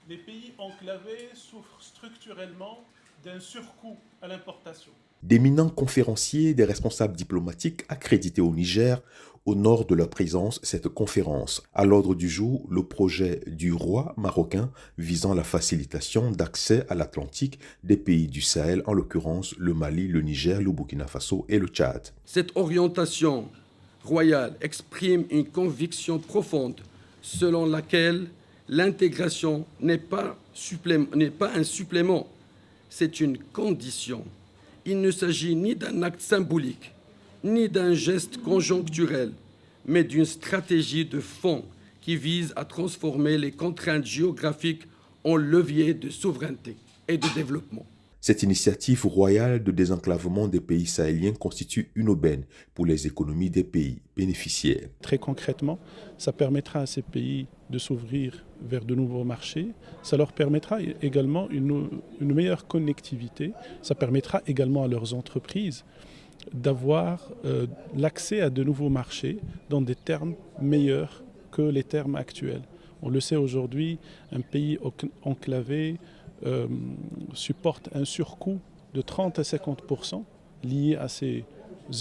les pays enclavés souffrent structurellement d'un surcoût à l'importation. D'éminents conférenciers, des responsables diplomatiques accrédités au Niger honorent de leur présence cette conférence. À l'ordre du jour, le projet du roi marocain visant la facilitation d'accès à l'Atlantique des pays du Sahel, en l'occurrence le Mali, le Niger, le Burkina Faso et le Tchad. Cette orientation royale exprime une conviction profonde selon laquelle l'intégration n'est pas un supplément, c'est une condition. Il ne s'agit ni d'un acte symbolique, ni d'un geste conjoncturel, mais d'une stratégie de fond qui vise à transformer les contraintes géographiques en levier de souveraineté et de développement. Cette initiative royale de désenclavement des pays sahéliens constitue une aubaine pour les économies des pays bénéficiaires. Très concrètement, ça permettra à ces pays de s'ouvrir vers de nouveaux marchés. Ça leur permettra également une meilleure connectivité. Ça permettra également à leurs entreprises d'avoir l'accès à de nouveaux marchés dans des termes meilleurs que les termes actuels. On le sait aujourd'hui, un pays enclavé supporte un surcoût de 30 à 50% lié à ses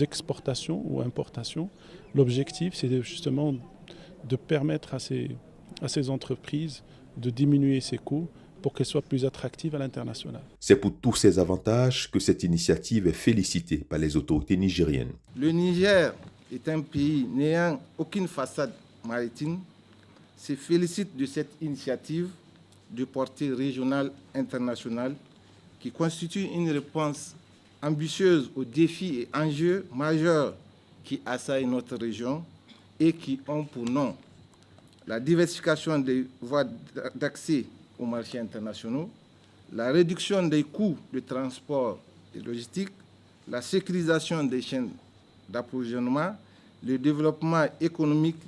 exportations ou importations. L'objectif, c'est justement de permettre à ces entreprises de diminuer ces coûts pour qu'elles soient plus attractives à l'international. C'est pour tous ces avantages que cette initiative est félicitée par les autorités nigériennes. Le Niger est un pays n'ayant aucune façade maritime, se félicite de cette initiative de portée régionale internationale qui constitue une réponse ambitieuse aux défis et enjeux majeurs qui assaillent notre région et qui ont pour nom la diversification des voies d'accès aux marchés internationaux, la réduction des coûts de transport et logistique, la sécurisation des chaînes d'approvisionnement, le développement économique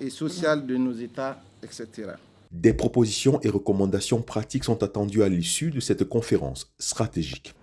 et social de nos États, etc. Des propositions et recommandations pratiques sont attendues à l'issue de cette conférence stratégique.